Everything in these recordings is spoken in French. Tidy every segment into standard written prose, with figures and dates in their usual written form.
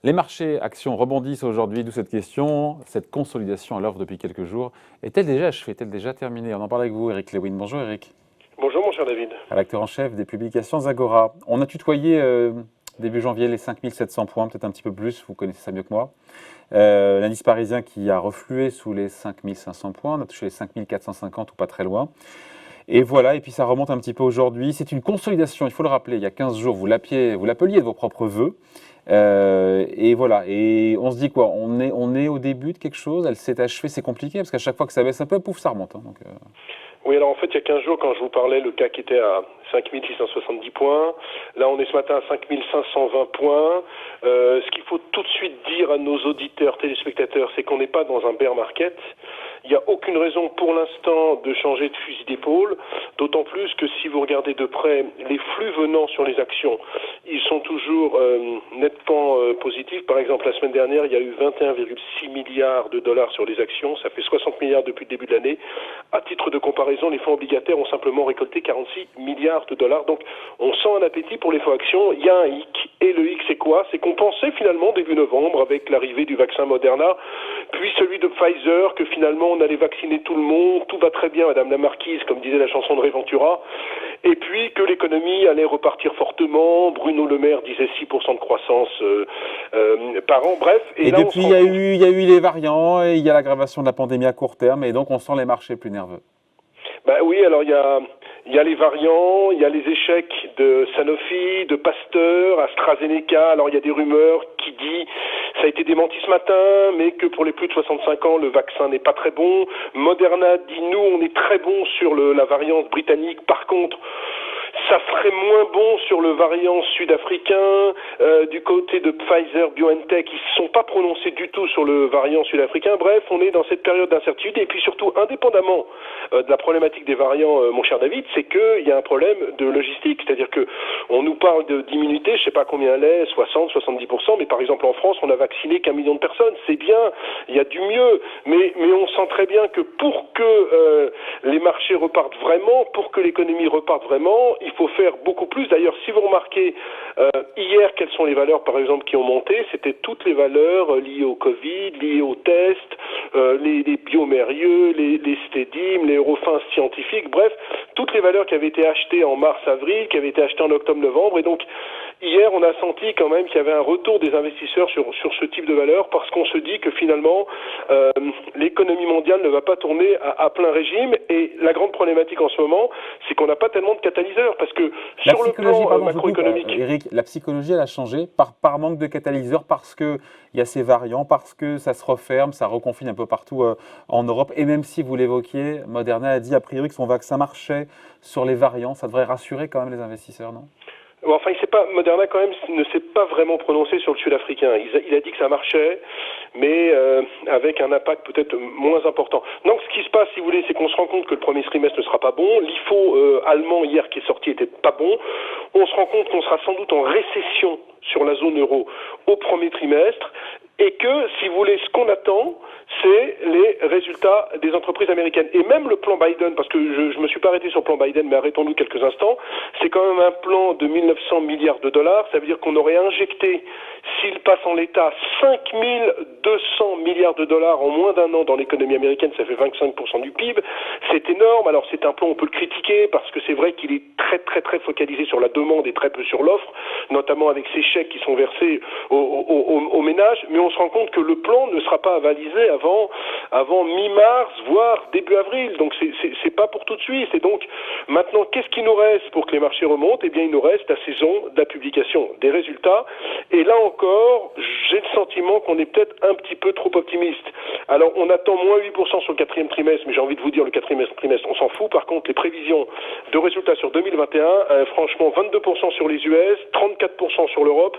Les marchés actions rebondissent aujourd'hui, d'où cette question. Cette consolidation à l'œuvre depuis quelques jours est-elle déjà achevée, est-elle déjà terminée? On en parle avec vous, Eric Lewin. Bonjour Eric. Bonjour mon cher David. Rédacteur en chef des publications Agora. On a tutoyé début janvier les 5700 points, peut-être un petit peu plus, vous connaissez ça mieux que moi. L'indice parisien qui a reflué sous les 5500 points, on a touché les 5450 ou pas très loin. Et voilà, et puis ça remonte un petit peu aujourd'hui. C'est une consolidation, il faut le rappeler, il y a 15 jours, vous l'appeliez de vos propres vœux. Et voilà, et on se dit quoi, on est au début de quelque chose, elle s'est achevée, c'est compliqué, parce qu'à chaque fois que ça baisse un peu, pouf, ça remonte. Oui, alors en fait, il y a 15 jours, quand je vous parlais, le CAC était à 5670 points. Là, on est ce matin à 5520 points. Ce qu'il faut tout de suite dire à nos auditeurs, téléspectateurs, c'est qu'on n'est pas dans un bear market. Il n'y a aucune raison pour l'instant de changer de fusil d'épaule, d'autant plus que si vous regardez de près les flux venant sur les actions, ils sont toujours nettement positifs. Par exemple, la semaine dernière, il y a eu 21,6 milliards de dollars sur les actions, ça fait 60 milliards depuis le début de l'année. À titre de comparaison, les fonds obligataires ont simplement récolté 46 milliards de dollars. Donc, on sent un appétit pour les fonds actions. Il y a un hic. Et le hic, c'est quoi? C'est qu'on pensait finalement début novembre, avec l'arrivée du vaccin Moderna, puis celui de Pfizer, que finalement on allait vacciner tout le monde, tout va très bien, Madame la Marquise, comme disait la chanson de Ray Ventura, et puis que l'économie allait repartir fortement. Bruno Le Maire disait 6% de croissance par an, bref. Et là, depuis, il y a eu les variants, et il y a l'aggravation de la pandémie à court terme, et donc on sent les marchés plus nerveux. Ben oui, alors il y a les variants, il y a les échecs de Sanofi, de Pasteur, AstraZeneca. Alors il y a des rumeurs qui disent, ça a été démenti ce matin, mais que pour les plus de 65 ans, le vaccin n'est pas très bon. Moderna dit, nous, on est très bon sur la variante britannique. Par contre, ça serait moins bon sur le variant sud-africain. Du côté de Pfizer, BioNTech, ils ne se sont pas prononcés du tout sur le variant sud-africain. Bref, on est dans cette période d'incertitude. Et puis surtout, indépendamment de la problématique des variants, mon cher David, c'est qu'il y a un problème de logistique. C'est-à-dire que on nous parle d'immunité, je ne sais pas combien elle est, 60, 70%, mais par exemple en France, on a vacciné qu'1 million de personnes. C'est bien, il y a du mieux, mais on sent très bien que pour que les marchés repartent vraiment, pour que l'économie reparte vraiment, il faut faire beaucoup plus. D'ailleurs, si vous remarquez, hier, quelles sont les valeurs, par exemple, qui ont monté? C'était toutes les valeurs liées au Covid, liées aux tests, les biomérieux, les Stedium, les Eurofins scientifiques, bref, toutes les valeurs qui avaient été achetées en mars-avril, qui avaient été achetées en octobre-novembre. Et donc, hier, on a senti quand même qu'il y avait un retour des investisseurs sur ce type de valeurs, parce qu'on se dit que finalement, l'économie mondiale ne va pas tourner à plein régime. Et la grande problématique en ce moment, c'est qu'on n'a pas tellement de catalyseurs, parce que sur le plan macroéconomique... Eric, la psychologie, elle a changé par manque de catalyseurs, parce qu'il y a ces variants, parce que ça se referme, ça reconfine un peu partout en Europe. Et même si vous l'évoquiez, Moderna a dit a priori que son vaccin marchait sur les variants. Ça devrait rassurer quand même les investisseurs, non? Enfin, Moderna quand même ne s'est pas vraiment prononcé sur le sud-africain. Il a dit que ça marchait, mais avec un impact peut-être moins important. Donc, ce qui se passe, si vous voulez, c'est qu'on se rend compte que le premier trimestre ne sera pas bon. L'IFO allemand hier qui est sorti était pas bon. On se rend compte qu'on sera sans doute en récession sur la zone euro au premier trimestre. Et que, si vous voulez, ce qu'on attend, c'est les résultats des entreprises américaines. Et même le plan Biden, parce que je me suis pas arrêté sur le plan Biden, mais arrêtons-nous quelques instants, c'est quand même un plan de 1900 milliards de dollars. Ça veut dire qu'on aurait injecté, s'il passe en l'état, 5200 milliards de dollars en moins d'un an dans l'économie américaine. Ça fait 25% du PIB. C'est énorme. Alors c'est un plan, on peut le critiquer, parce que c'est vrai qu'il est très très très focalisé sur la demande et très peu sur l'offre, notamment avec ces chèques qui sont versés aux ménages. Mais on se rend compte que le plan ne sera pas avalisé avant mi-mars, voire début avril. Donc c'est pas pour tout de suite. Et donc maintenant, qu'est-ce qu'il nous reste pour que les marchés remontent? Eh bien, il nous reste la saison de la publication des résultats. Et là encore, j'ai le sentiment qu'on est peut-être un petit peu trop optimiste. Alors, on attend moins 8% sur le quatrième trimestre, mais j'ai envie de vous dire, le quatrième trimestre, on s'en fout. Par contre, les prévisions de résultats sur 2021, franchement, 22% sur les US, 34% sur l'Europe.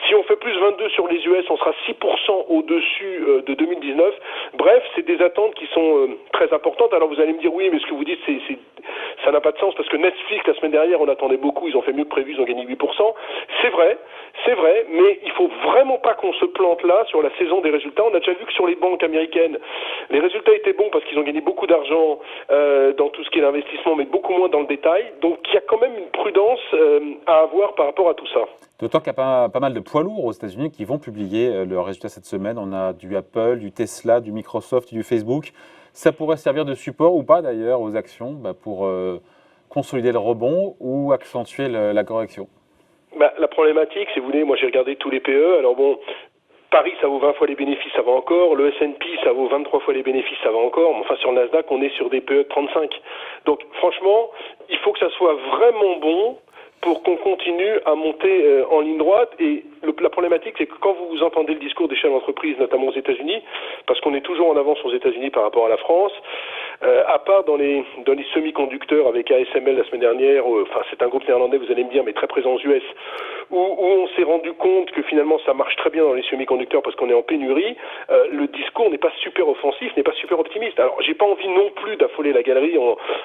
Si on fait plus 22 sur les US, on sera 6% au-dessus de 2019. Bref, c'est des attentes qui sont très importantes. Alors vous allez me dire, oui, mais ce que vous dites, ça n'a pas de sens, parce que Netflix, la semaine dernière, on attendait beaucoup, ils ont fait mieux que prévu, ils ont gagné 8%. C'est vrai, C'est vrai, mais il faut vraiment pas qu'on se plante là sur la saison des résultats. On a déjà vu que sur les banques américaines, les résultats étaient bons parce qu'ils ont gagné beaucoup d'argent dans tout ce qui est l'investissement, mais beaucoup moins dans le détail. Donc il y a quand même une prudence à avoir par rapport à tout ça. D'autant qu'il y a pas mal de poids lourds aux États-Unis qui vont publier leurs résultats cette semaine. On a du Apple, du Tesla, du Microsoft, du Facebook. Ça pourrait servir de support ou pas d'ailleurs aux actions pour consolider le rebond ou accentuer la correction. La problématique, si vous voulez, moi j'ai regardé tous les PE. Alors bon, Paris, ça vaut 20 fois les bénéfices, ça va encore. Le S&P, ça vaut 23 fois les bénéfices, ça va encore. Mais enfin, sur le Nasdaq, on est sur des PE de 35. Donc, franchement, il faut que ça soit vraiment bon pour qu'on continue à monter en ligne droite. Et la problématique, c'est que quand vous entendez le discours des chefs d'entreprise, notamment aux États-Unis, parce qu'on est toujours en avance aux États-Unis par rapport à la France, à part dans les semi-conducteurs avec ASML la semaine dernière, enfin c'est un groupe néerlandais, vous allez me dire, mais très présent aux US, où on s'est rendu compte que finalement ça marche très bien dans les semi-conducteurs parce qu'on est en pénurie, le discours n'est pas super offensif, n'est pas super optimiste. Alors j'ai pas envie non plus d'affoler la galerie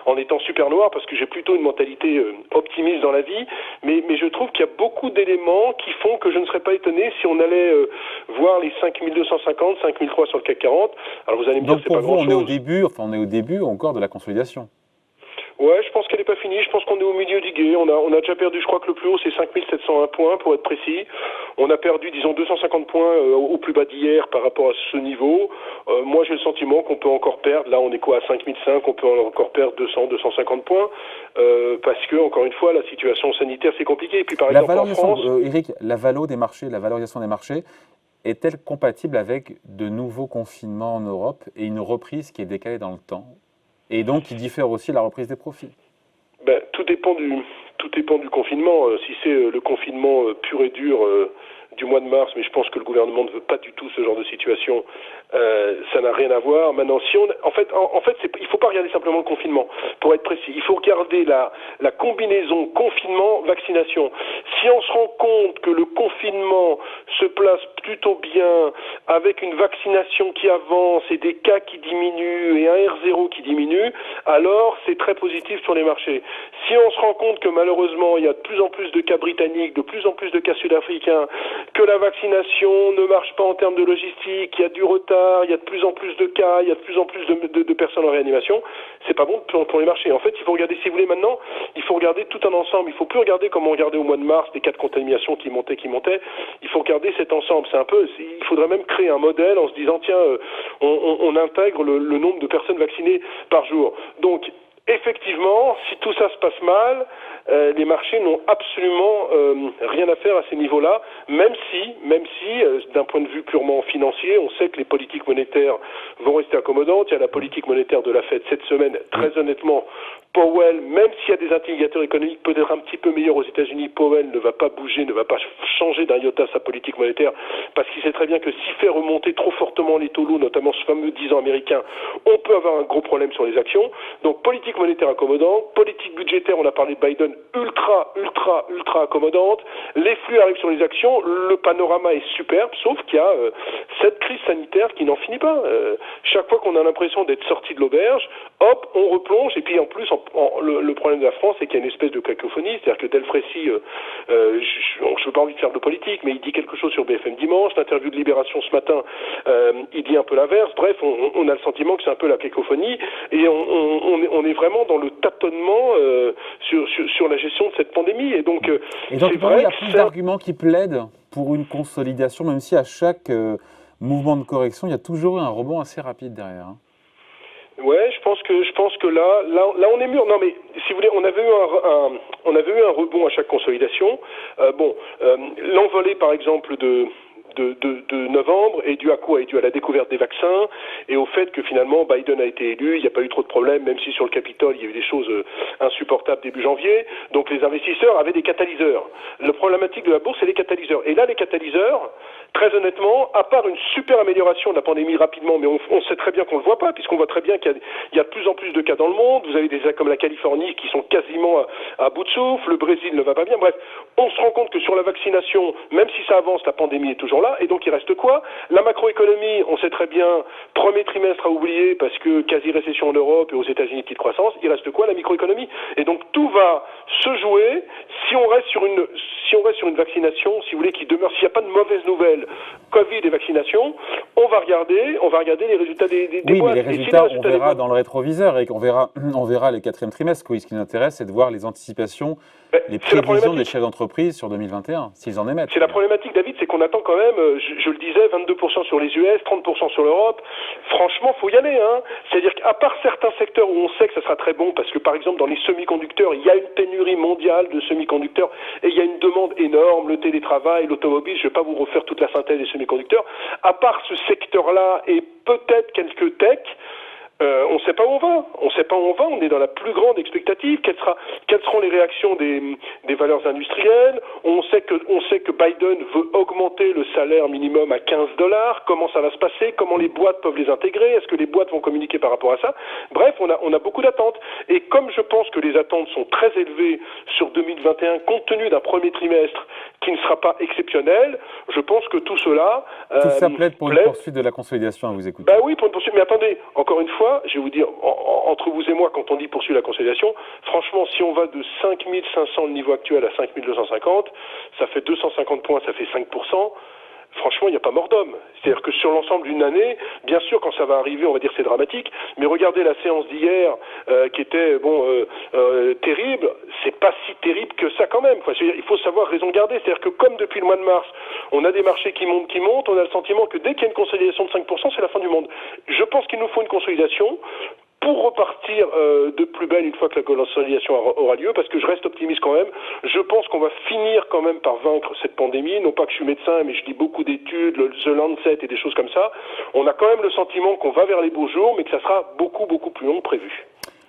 en étant super noir, parce que j'ai plutôt une mentalité optimiste dans la vie, mais je trouve qu'il y a beaucoup d'éléments qui font que je ne serais pas étonné si on allait voir les 5250, 5300 sur le CAC 40. Alors vous allez me dire, c'est pas grand-chose. On est au début encore de la consolidation. Ouais, je pense qu'elle n'est pas finie. Je pense qu'on est au milieu du gué. On a déjà perdu, je crois que le plus haut, c'est 5701 points, pour être précis. On a perdu, disons, 250 points au plus bas d'hier par rapport à ce niveau. Moi, j'ai le sentiment qu'on peut encore perdre. Là, on est quoi, à 5005, on peut encore perdre 200, 250 points. Parce que, encore une fois, la situation sanitaire, c'est compliqué. Et puis, par exemple, en France... Eric, la valorisation des marchés, est-elle compatible avec de nouveaux confinements en Europe et une reprise qui est décalée dans le temps ? Et donc, qui diffère aussi la reprise des profits. Tout dépend du confinement. Si c'est le confinement pur et dur du mois de mars, mais je pense que le gouvernement ne veut pas du tout ce genre de situation, ça n'a rien à voir. Maintenant, si en fait, il faut pas regarder simplement le confinement, pour être précis. Il faut regarder la combinaison confinement-vaccination. Si on se rend compte que le confinement se place plutôt bien, avec une vaccination qui avance et des cas qui diminuent et un R0 qui diminue, alors c'est très positif sur les marchés. Si on se rend compte que malheureusement il y a de plus en plus de cas britanniques, de plus en plus de cas sud-africains, que la vaccination ne marche pas en termes de logistique, il y a du retard, il y a de plus en plus de cas, il y a de plus en plus de personnes en réanimation, c'est pas bon pour les marchés. En fait, il faut regarder, si vous voulez maintenant, il faut regarder tout un ensemble. Il faut plus regarder comme on regardait au mois de mars des cas de contamination qui montaient. Il faut regarder cet ensemble. Il faudrait même créer un modèle en se disant, tiens, on intègre le nombre de personnes vaccinées par jour. Donc, effectivement, si tout ça se passe mal, les marchés n'ont absolument rien à faire à ces niveaux-là, même si, d'un point de vue purement financier, on sait que les politiques monétaires vont rester accommodantes. Il y a la politique monétaire de la Fed cette semaine. Très honnêtement, Powell, même s'il y a des indicateurs économiques peut-être un petit peu meilleurs aux États-Unis, Powell ne va pas bouger, ne va pas changer d'un iota sa politique monétaire, parce qu'il sait très bien que s'il fait remonter trop fortement les taux lourds, notamment ce fameux 10 ans américain, on peut avoir un gros problème sur les actions. Donc politique monétaire accommodante, politique budgétaire, on a parlé de Biden, ultra accommodante. Les flux arrivent sur les actions, le panorama est superbe, sauf qu'il y a cette crise sanitaire qui n'en finit pas. Chaque fois qu'on a l'impression d'être sorti de l'auberge, hop, on replonge, et puis en plus, le problème de la France, c'est qu'il y a une espèce de cacophonie, c'est-à-dire que Delfrécy, je n'ai pas envie de faire de politique, mais il dit quelque chose sur BFM Dimanche, l'interview de Libération ce matin, il dit un peu l'inverse. Bref, on a le sentiment que c'est un peu la cacophonie, et on est vraiment dans le tâtonnement sur la gestion de cette pandémie. Et donc il y a plus d'arguments qui plaident pour une consolidation, même si à chaque mouvement de correction, il y a toujours eu un rebond assez rapide derrière. Ouais, je pense que là on est mûr. Non mais si vous voulez, on avait eu un rebond à chaque consolidation. L'envolée par exemple de novembre est due à quoi? Est due à la découverte des vaccins et au fait que finalement Biden a été élu, il n'y a pas eu trop de problèmes, même si sur le Capitole il y a eu des choses insupportables début janvier. Donc les investisseurs avaient des catalyseurs. La problématique de la bourse, c'est les catalyseurs. Et là, les catalyseurs, très honnêtement, à part une super amélioration de la pandémie rapidement, mais on sait très bien qu'on ne le voit pas, puisqu'on voit très bien qu'il y a de plus en plus de cas dans le monde. Vous avez des États comme la Californie qui sont quasiment à bout de souffle, le Brésil ne va pas bien. Bref, on se rend compte que sur la vaccination, même si ça avance, la pandémie est toujours là. Et donc il reste quoi? La macroéconomie, on sait très bien, premier trimestre à oublier parce que quasi-récession en Europe et aux États-Unis, petite croissance. Il reste quoi? La microéconomie. Et donc tout va se jouer si on reste sur une vaccination, si vous voulez, qui demeure, s'il n'y a pas de mauvaises nouvelles, Covid et vaccination, on va regarder les résultats des Oui, boîtes. mais les Et si résultats, on des verra boîtes- dans le rétroviseur et on verra les quatrièmes trimestres. Oui, ce qui nous intéresse, c'est de voir les anticipations, Ben, les c'est la prévisions des problématique. chefs d'entreprise sur 2021, s'ils en émettent. C'est la problématique, David, c'est qu'on attend quand même, je le disais, 22% sur les US, 30% sur l'Europe. Franchement, faut y aller, hein. C'est-à-dire qu'à part certains secteurs où on sait que ça sera très bon, parce que par exemple dans les semi-conducteurs, il y a une pénurie mondiale de semi-conducteurs et il y a une demande énorme, le télétravail, l'automobile, je ne vais pas vous refaire toute la synthèse des semi-conducteurs. À part ce secteur-là et peut-être quelques techs, on ne sait pas où on va. On ne sait pas où on va. On est dans la plus grande expectative. Quelles seront les réactions des valeurs industrielles? On sait que Biden veut augmenter le salaire minimum à $15. Comment ça va se passer? Comment les boîtes peuvent les intégrer? Est-ce que les boîtes vont communiquer par rapport à ça? Bref, on a beaucoup d'attentes. Et comme je pense que les attentes sont très élevées sur 2021, compte tenu d'un premier trimestre qui ne sera pas exceptionnel, je pense que tout cela Tout ça plaide pour une poursuite de la consolidation, à vous écouter. Bah oui, pour une poursuite. Mais attendez, encore une fois, je vais vous dire, entre vous et moi, quand on dit poursuivre la consolidation, franchement, si on va de 5500 le niveau actuel à 5250, ça fait 250 points, ça fait 5%. Franchement, il n'y a pas mort d'homme. C'est-à-dire que sur l'ensemble d'une année, bien sûr, quand ça va arriver, on va dire c'est dramatique, mais regardez la séance d'hier qui était terrible, c'est pas si terrible que ça quand même. Il faut savoir raison garder. C'est-à-dire que comme depuis le mois de mars, on a des marchés qui montent, on a le sentiment que dès qu'il y a une consolidation de 5%, c'est la fin du monde. Je pense qu'il nous faut une consolidation pour repartir de plus belle une fois que la consolidation aura lieu, parce que je reste optimiste quand même. Je pense qu'on va finir quand même par vaincre cette pandémie. Non pas que je suis médecin, mais je lis beaucoup d'études, The Lancet et des choses comme ça. On a quand même le sentiment qu'on va vers les beaux jours, mais que ça sera beaucoup, beaucoup plus long que prévu.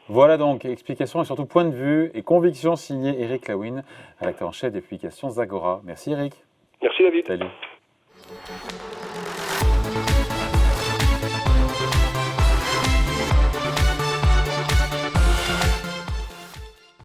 Voilà donc, explication et surtout point de vue et conviction signé Eric Lawin, rédacteur en chef des publications Zagora. Merci Eric. Merci David. Salut.